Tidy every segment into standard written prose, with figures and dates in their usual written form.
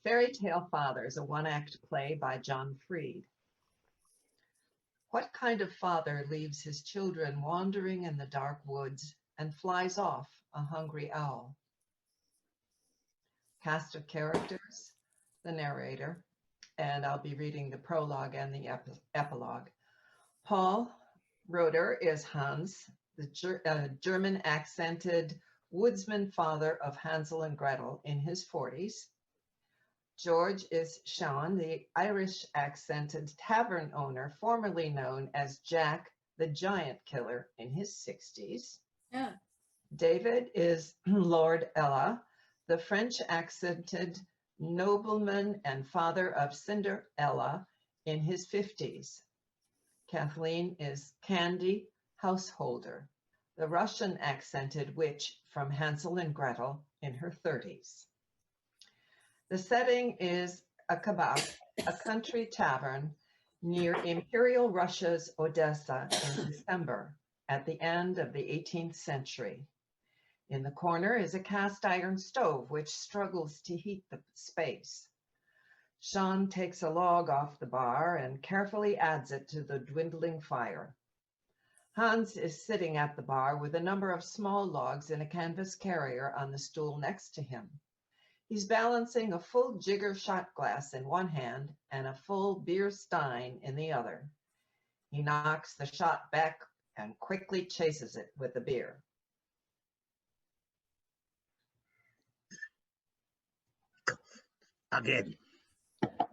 Fairy Tale Fathers, a one-act play by John Freed. What kind of father leaves his children wandering in the dark woods and flies off a hungry owl? Cast of characters, the narrator, and I'll be reading the prologue and the epilogue. Paul Roeder is Hans, the German accented woodsman father of Hansel and Gretel in his 40s. George is Sean, the Irish accented tavern owner, formerly known as Jack the Giant Killer in his 60s. Yeah. David is Lord Ella, the French accented nobleman and father of Cinder Ella in his 50s. Kathleen is Candy Householder, the Russian accented witch from Hansel and Gretel in her 30s. The setting is a kebab, a country tavern near Imperial Russia's Odessa in December at the end of the 18th century. In the corner is a cast iron stove which struggles to heat the space. Sean takes a log off the bar and carefully adds it to the dwindling fire. Hans is sitting at the bar with a number of small logs in a canvas carrier on the stool next to him. He's balancing a full jigger shot glass in one hand and a full beer stein in the other. He knocks the shot back and quickly chases it with the beer. Again.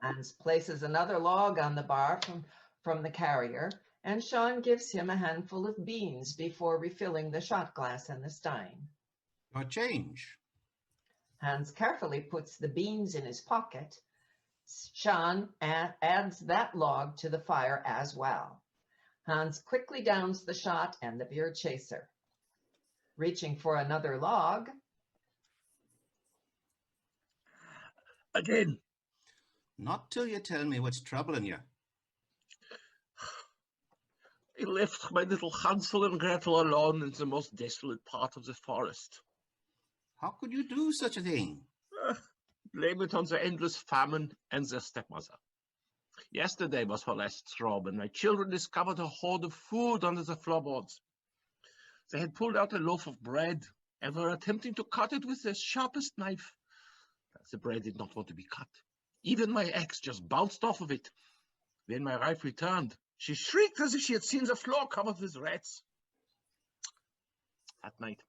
Hans places another log on the bar from the carrier, and Sean gives him a handful of beans before refilling the shot glass and the stein. Your change. Hans carefully puts the beans in his pocket. Sean adds that log to the fire as well. Hans quickly downs the shot and the beer chaser. Reaching for another log. Again. Not till you tell me what's troubling you. I left my little Hansel and Gretel alone in the most desolate part of the forest. How could you do such a thing? Blame it on the endless famine and their stepmother. Yesterday was her last straw, and my children discovered a hoard of food under the floorboards. They had pulled out a loaf of bread and were attempting to cut it with their sharpest knife. The bread did not want to be cut. Even my axe just bounced off of it. When my wife returned, she shrieked as if she had seen the floor covered with rats. That night,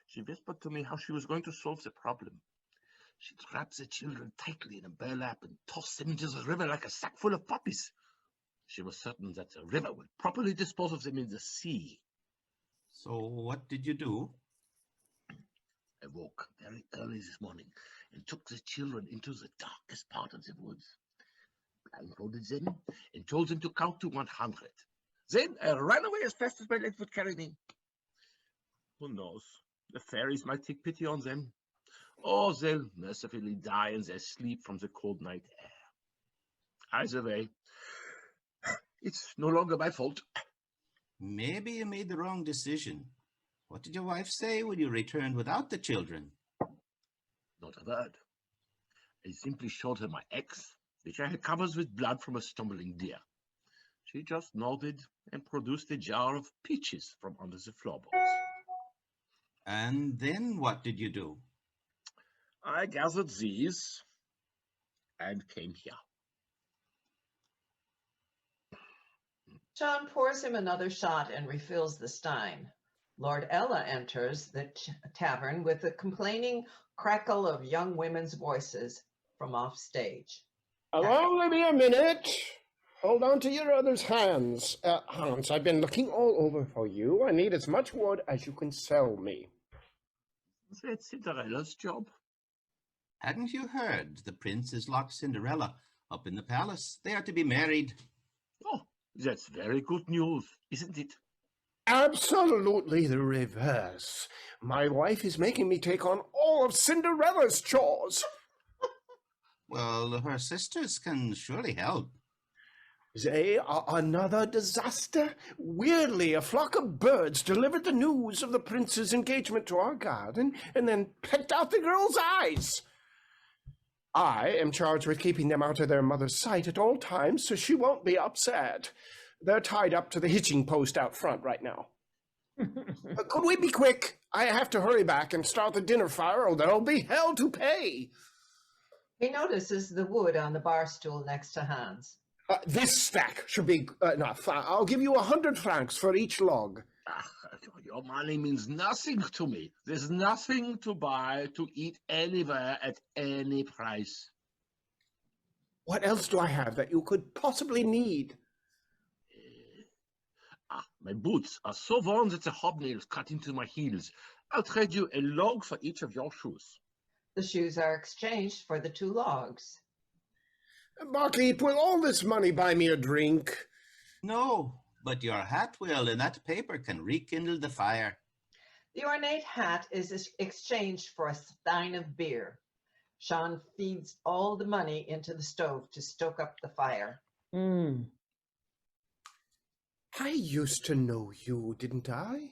she whispered to me how she was going to solve the problem. She'd wrap the children tightly in a burlap and toss them into the river like a sack full of puppies. She was certain that the river would properly dispose of them in the sea. So what did you do? I woke very early this morning and took the children into the darkest part of the woods. Blindfolded them and told them to count to 100. Then I ran away as fast as my legs would carry me. Who knows? The fairies might take pity on them. Or they'll mercifully die in their sleep from the cold night air. Either way, it's no longer my fault. Maybe you made the wrong decision. What did your wife say when you returned without the children? Not a word. I simply showed her my axe, which I had covered with blood from a stumbling deer. She just nodded and produced a jar of peaches from under the floorboards. And then what did you do? I gathered these and came here. Sean pours him another shot and refills the stein. Lord Ella enters the tavern with a complaining crackle of young women's voices from off stage. I'll only be a minute. Hold on to your other's hands. Hans, I've been looking all over for you. I need as much wood as you can sell me. That's Cinderella's job. Hadn't you heard? The prince has locked Cinderella up in the palace. They are to be married. Oh, that's very good news, isn't it? Absolutely the reverse. My wife is making me take on all of Cinderella's chores. Well, her sisters can surely help. They are another disaster. Weirdly, a flock of birds delivered the news of the prince's engagement to our garden and then pecked out the girl's eyes. I am charged with keeping them out of their mother's sight at all times, so she won't be upset. They're tied up to the hitching post out front right now. Could we be quick? I have to hurry back and start the dinner fire, or there'll be hell to pay. He notices the wood on the bar stool next to Hans. This stack should be enough. I'll give you 100 francs for each log. Your money means nothing to me. There's nothing to buy, to eat anywhere at any price. What else do I have that you could possibly need? My boots are so worn that the hobnails cut into my heels. I'll trade you a log for each of your shoes. The shoes are exchanged for the 2 logs. Barkeep, will all this money buy me a drink? No, but your hat will, and that paper can rekindle the fire. The ornate hat is exchanged for a stein of beer. Sean feeds all the money into the stove to stoke up the fire. I used to know you, didn't I?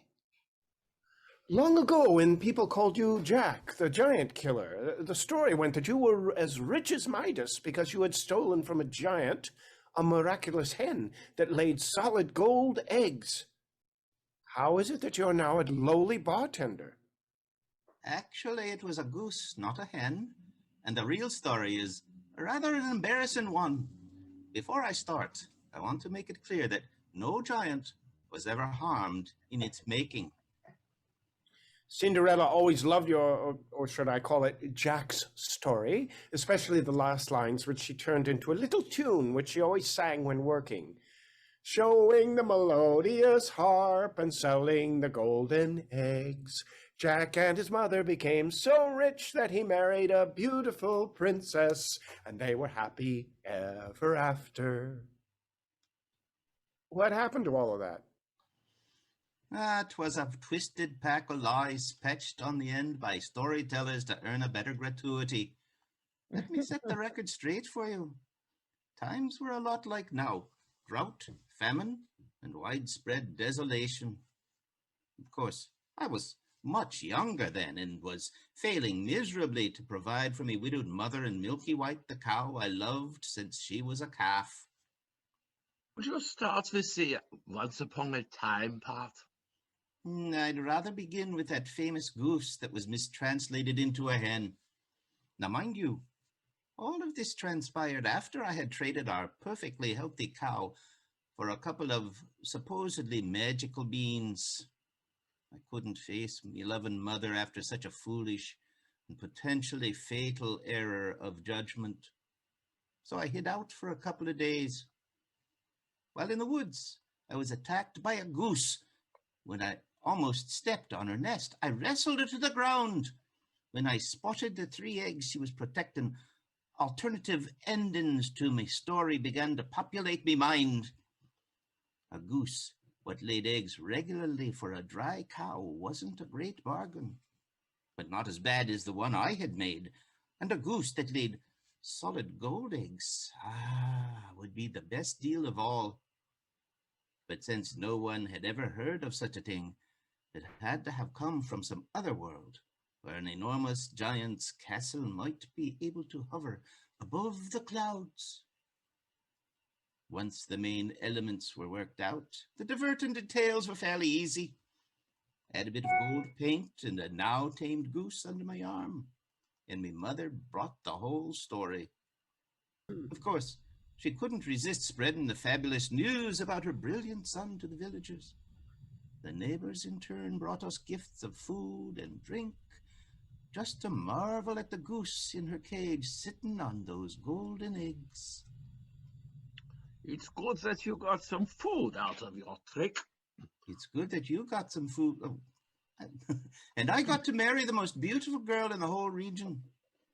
Long ago, when people called you Jack, the giant killer, the story went that you were as rich as Midas because you had stolen from a giant a miraculous hen that laid solid gold eggs. How is it that you're now a lowly bartender? Actually, it was a goose, not a hen, and the real story is rather an embarrassing one. Before I start, I want to make it clear that no giant was ever harmed in its making. Cinderella always loved your, or should I call it, Jack's story, especially the last lines, which she turned into a little tune, which she always sang when working. Showing the melodious harp and selling the golden eggs, Jack and his mother became so rich that he married a beautiful princess, and they were happy ever after. What happened to all of that? That was a twisted pack of lies patched on the end by storytellers to earn a better gratuity. Let me set the record straight for you. Times were a lot like now. Drought, famine, and widespread desolation. Of course, I was much younger then and was failing miserably to provide for me widowed mother and Milky White, the cow I loved since she was a calf. Would you start with the once upon a time part? I'd rather begin with that famous goose that was mistranslated into a hen. Now, mind you, all of this transpired after I had traded our perfectly healthy cow for a couple of supposedly magical beans. I couldn't face my loving mother after such a foolish and potentially fatal error of judgment. So I hid out for a couple of days. While in the woods, I was attacked by a goose. When I almost stepped on her nest, I wrestled her to the ground. When I spotted the 3 eggs she was protecting, alternative endings to my story began to populate me mind. A goose what laid eggs regularly for a dry cow wasn't a great bargain, but not as bad as the one I had made, and a goose that laid solid gold eggs would be the best deal of all. But since no one had ever heard of such a thing, it had to have come from some other world, where an enormous giant's castle might be able to hover above the clouds. Once the main elements were worked out, the diverting details were fairly easy. I had a bit of gold paint and a now-tamed goose under my arm, and my mother brought the whole story. Of course, she couldn't resist spreading the fabulous news about her brilliant son to the villagers. The neighbors in turn brought us gifts of food and drink, just to marvel at the goose in her cage sitting on those golden eggs. It's good that you got some food out of your trick. It's good that you got some food. Oh, and I got to marry the most beautiful girl in the whole region,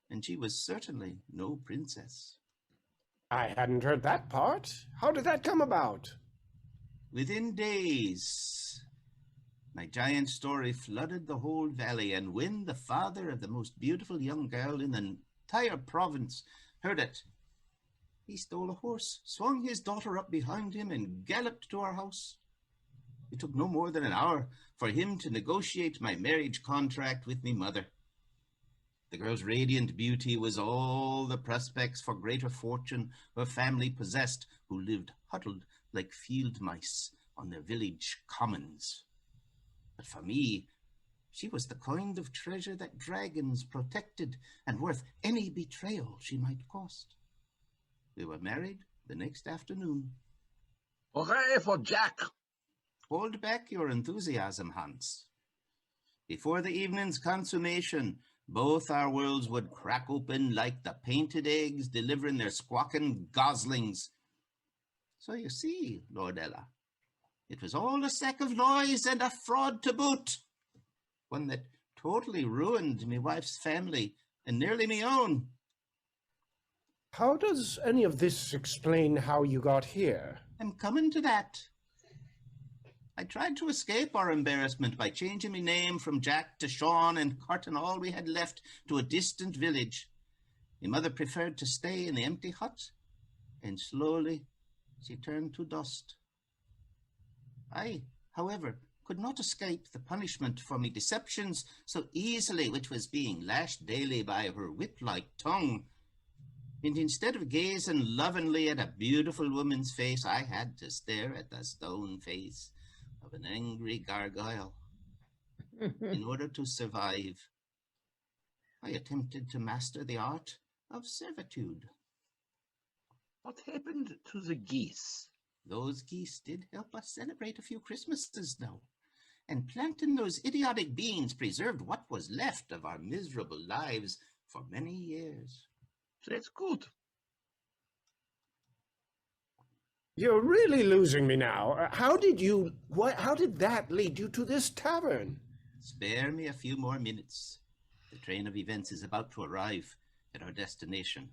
and she was certainly no princess. I hadn't heard that part. How did that come about? Within days, my giant story flooded the whole valley, and when the father of the most beautiful young girl in the entire province heard it, he stole a horse, swung his daughter up behind him, and galloped to our house. It took no more than an hour for him to negotiate my marriage contract with me mother. The girl's radiant beauty was all the prospects for greater fortune her family possessed, who lived huddled like field mice on their village commons. But for me, she was the kind of treasure that dragons protected and worth any betrayal she might cost. We were married the next afternoon. Hooray for Jack! Hold back your enthusiasm, Hans. Before the evening's consummation, both our worlds would crack open like the painted eggs delivering their squawking goslings. So you see, Lord Ella, it was all a sack of noise and a fraud to boot. One that totally ruined me wife's family and nearly me own. How does any of this explain how you got here? I'm coming to that. I tried to escape our embarrassment by changing my name from Jack to Sean and carting all we had left to a distant village. My mother preferred to stay in the empty hut, and slowly she turned to dust. I, however, could not escape the punishment for my deceptions so easily, which was being lashed daily by her whip-like tongue. And instead of gazing lovingly at a beautiful woman's face, I had to stare at the stone face of an angry gargoyle. In order to survive, I attempted to master the art of servitude. What happened to the geese? Those geese did help us celebrate a few Christmases now, and planting those idiotic beans preserved what was left of our miserable lives for many years. That's good. You're really losing me now. How did that lead you to this tavern? Spare me a few more minutes. The train of events is about to arrive at our destination.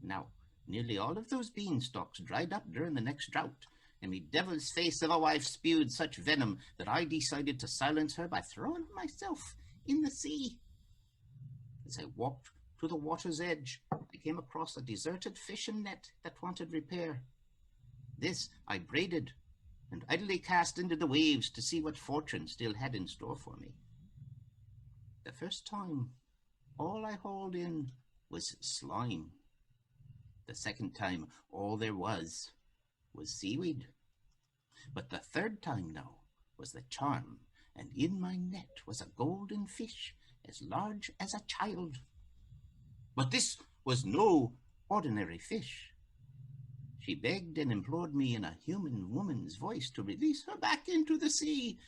Now, nearly all of those beanstalks dried up during the next drought, and me devil's face of a wife spewed such venom that I decided to silence her by throwing myself in the sea. As I walked to the water's edge, I came across a deserted fishing net that wanted repair. This I braided and idly cast into the waves to see what fortune still had in store for me. The first time, all I hauled in was slime. The second time, all there was seaweed. But the third time now was the charm, and in my net was a golden fish as large as a child. But this was no ordinary fish. She begged and implored me in a human woman's voice to release her back into the sea.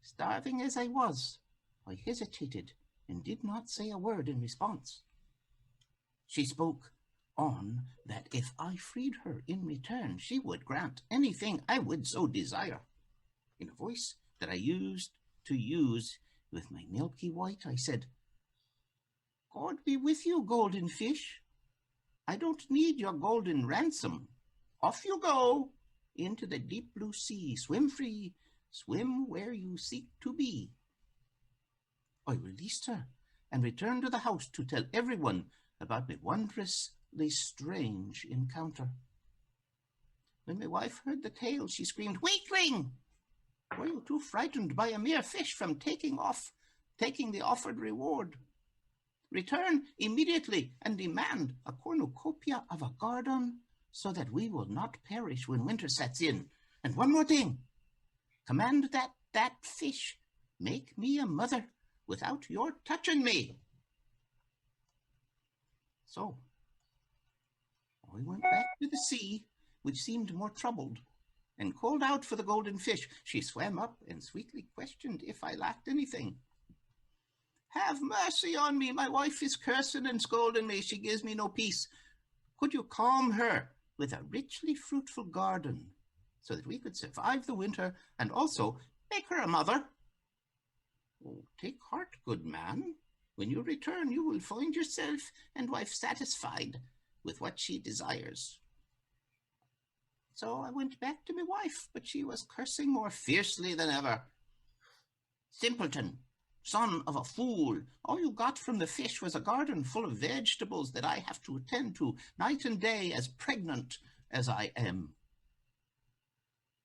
Starving as I was, I hesitated and did not say a word in response. She spoke on that if I freed her in return, she would grant anything I would so desire. In a voice that I used to use with my milky white, I said, "God be with you, golden fish. I don't need your golden ransom. Off you go into the deep blue sea. Swim free, swim where you seek to be." I released her and returned to the house to tell everyone about my wondrously strange encounter. When my wife heard the tale, she screamed, "Weakling! Were you too frightened by a mere fish from taking the offered reward? Return immediately and demand a cornucopia of a garden so that we will not perish when winter sets in. And one more thing, command that fish make me a mother without your touching me." So I went back to the sea, which seemed more troubled, and called out for the golden fish. She swam up and sweetly questioned if I lacked anything. "Have mercy on me. My wife is cursing and scolding me. She gives me no peace. Could you calm her with a richly fruitful garden so that we could survive the winter and also make her a mother?" "Oh, take heart, good man. When you return, you will find yourself and wife satisfied with what she desires." So I went back to my wife, but she was cursing more fiercely than ever. "Simpleton, son of a fool, all you got from the fish was a garden full of vegetables that I have to attend to night and day, as pregnant as I am."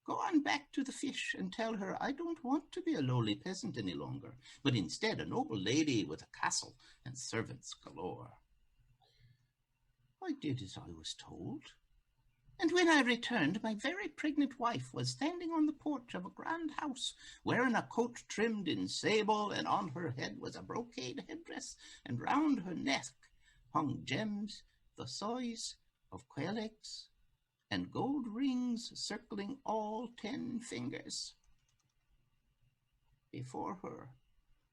Go on back to the fish and tell her I don't want to be a lowly peasant any longer, but instead a noble lady with a castle and servants galore. I did as I was told, and when I returned, my very pregnant wife was standing on the porch of a grand house, wearing a coat trimmed in sable, and on her head was a brocade headdress, and round her neck hung gems the size of quail eggs, and gold rings circling all 10 fingers. Before her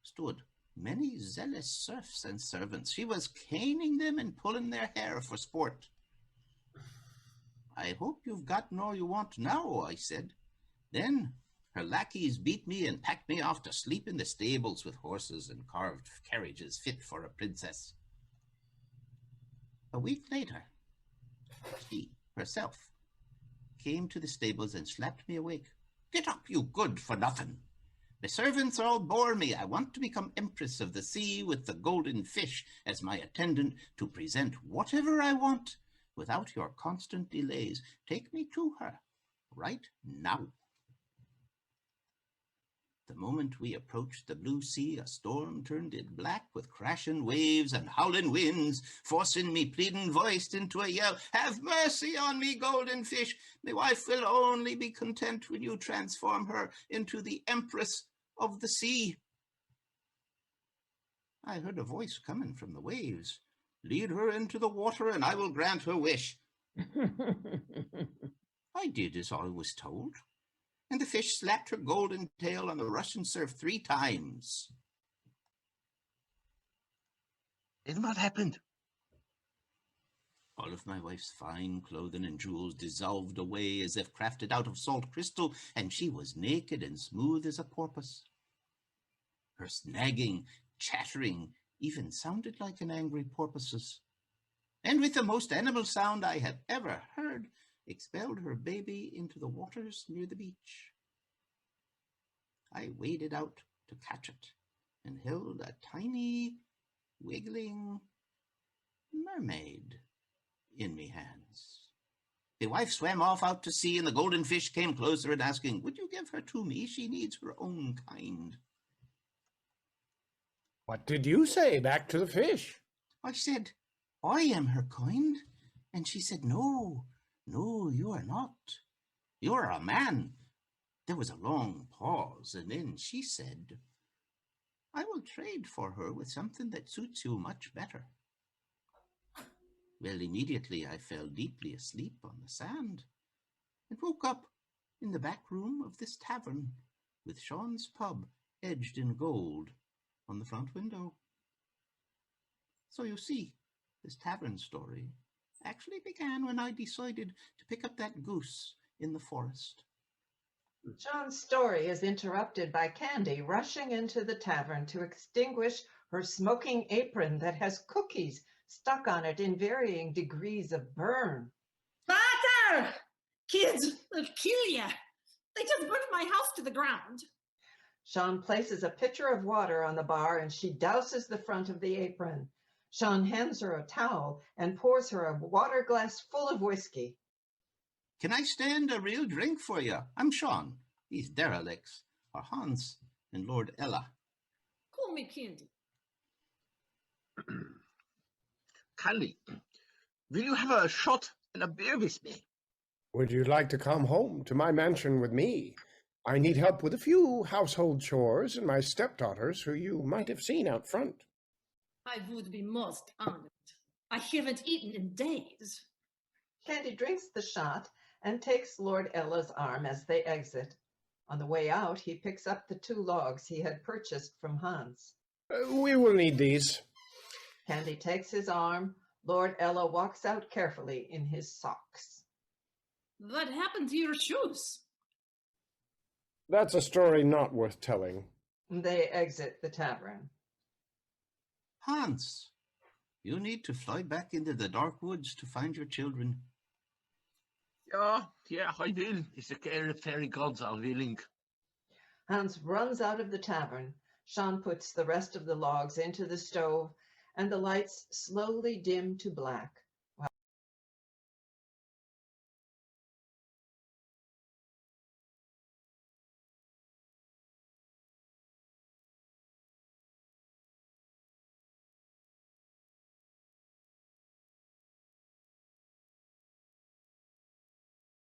stood many zealous serfs and servants. She was caning them and pulling their hair for sport. I hope you've gotten all you want now, I said. Then her lackeys beat me and packed me off to sleep in the stables with horses and carved carriages fit for a princess. A week later, she herself came to the stables and slapped me awake. Get up, you good-for-nothing. The servants all bore me. I want to become Empress of the Sea with the golden fish as my attendant to present whatever I want without your constant delays. Take me to her right now. The moment we approached the blue sea, a storm turned it black with crashing waves and howling winds, forcing me pleading voiced into a yell, have mercy on me, golden fish. My wife will only be content when you transform her into the Empress of the Sea. I heard a voice coming from the waves. Lead her into the water and I will grant her wish. I did as I was told, and the fish slapped her golden tail on the Russian surf 3 times. And what happened? All of my wife's fine clothing and jewels dissolved away as if crafted out of salt crystal, and she was naked and smooth as a porpoise. Her snagging, chattering, even sounded like an angry porpoise's, and with the most animal sound I had ever heard, expelled her baby into the waters near the beach. I waded out to catch it and held a tiny, wiggling mermaid in me hands. The wife swam off out to sea, and the golden fish came closer and asking, would you give her to me? She needs her own kind. What did you say back to the fish? I said, I am her kind. And she said, no, you are not. You are a man. There was a long pause, and then she said, I will trade for her with something that suits you much better. Well, immediately I fell deeply asleep on the sand and woke up in the back room of this tavern with Sean's pub edged in gold on the front window. So you see, this tavern story actually began when I decided to pick up that goose in the forest. John's story is interrupted by Candy rushing into the tavern to extinguish her smoking apron that has cookies stuck on it in varying degrees of burn. Father! Kids, they'll kill ya. They just burned my house to the ground. Sean places a pitcher of water on the bar and she douses the front of the apron. Sean hands her a towel and pours her a water glass full of whiskey. Can I stand a real drink for you? I'm Sean. These derelicts are Hans and Lord Ella. Call me Candy. Candy, will you have a shot and a beer with me? Would you like to come home to my mansion with me? I need help with a few household chores and my stepdaughters, who you might have seen out front. I would be most honored. I haven't eaten in days. Candy drinks the shot and takes Lord Ella's arm as they exit. On the way out, he picks up the 2 logs he had purchased from Hans. We will need these. Candy takes his arm. Lord Ella walks out carefully in his socks. What happened to your shoes? That's a story not worth telling. They exit the tavern. Hans, you need to fly back into the dark woods to find your children. Yeah, I will, if the fairy gods are willing. Hans runs out of the tavern. Sean puts the rest of the logs into the stove, and the lights slowly dim to black.